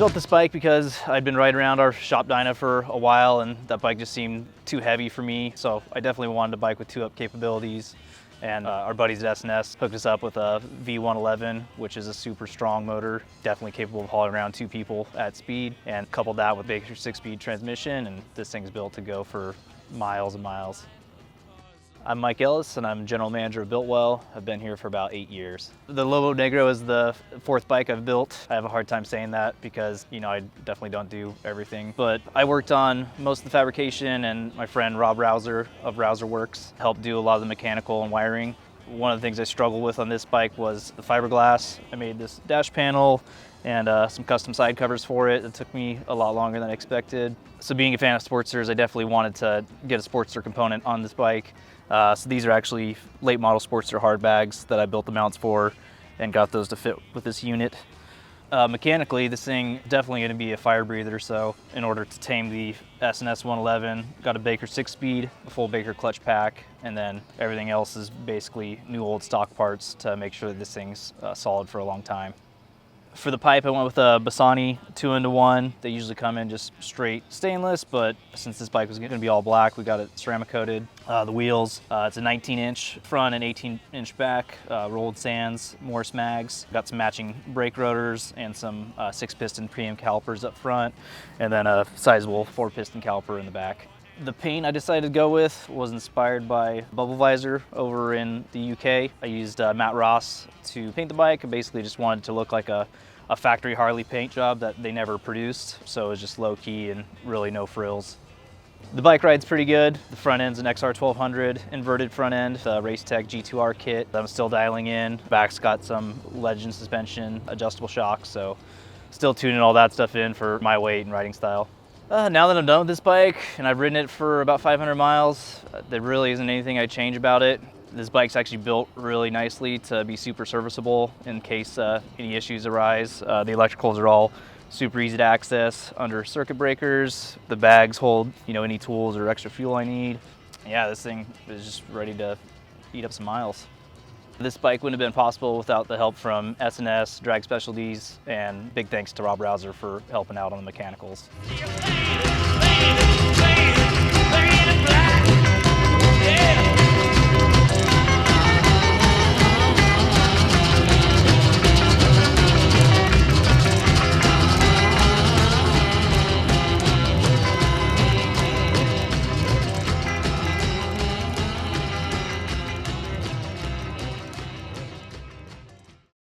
built this bike because I'd been riding around our shop dyno for a while and that bike just seemed too heavy for me. So I definitely wanted a bike with 2-up capabilities. And our buddies at S&S hooked us up with a V111, which is a super strong motor, definitely capable of hauling around 2 people at speed, and coupled that with Baker's 6-speed transmission, and this thing's built to go for miles and miles. I'm Mike Ellis, and I'm general manager of Biltwell. I've been here for about 8 years. The Lobo Negro is the 4th bike I've built. I have a hard time saying that because, I definitely don't do everything. But I worked on most of the fabrication, and my friend Rob Rouser of Rouser Works helped do a lot of the mechanical and wiring. One of the things I struggled with on this bike was the fiberglass. I made this dash panel and some custom side covers for it. It took me a lot longer than I expected. So being a fan of Sportsters, I definitely wanted to get a Sportster component on this bike. So these are actually late model Sportster hard bags that I built the mounts for and got those to fit with this unit. Mechanically, this thing definitely going to be a fire breather, so in order to tame the S&S 111, got a Baker 6-speed, a full Baker clutch pack, and then everything else is basically new old stock parts to make sure that this thing's solid for a long time. For the pipe, I went with a Bassani 2-into-1. They usually come in just straight stainless, but since this bike was going to be all black, we got it ceramic coated. The wheels, it's a 19-inch front and 18-inch back, rolled sands, Morse mags. Got some matching brake rotors and some 6-piston preamp calipers up front, and then a sizable 4-piston caliper in the back. The paint I decided to go with was inspired by Bubble Visor over in the UK. I used Matt Ross to paint the bike. I basically just wanted to look like a factory Harley paint job that they never produced, so it was just low key and really no frills. The bike ride's pretty good. The front end's an XR 1200 inverted front end, the Racetech G2R kit that I'm still dialing in. Back's got some Legend suspension, adjustable shocks, so still tuning all that stuff in for my weight and riding style. Now that I'm done with this bike and I've ridden it for about 500 miles, there really isn't anything I'd change about it. This bike's actually built really nicely to be super serviceable in case any issues arise. The electricals are all super easy to access under circuit breakers. The bags hold, any tools or extra fuel I need. Yeah, this thing is just ready to eat up some miles. This bike wouldn't have been possible without the help from S&S, Drag Specialties, and big thanks to Rob Rouser for helping out on the mechanicals.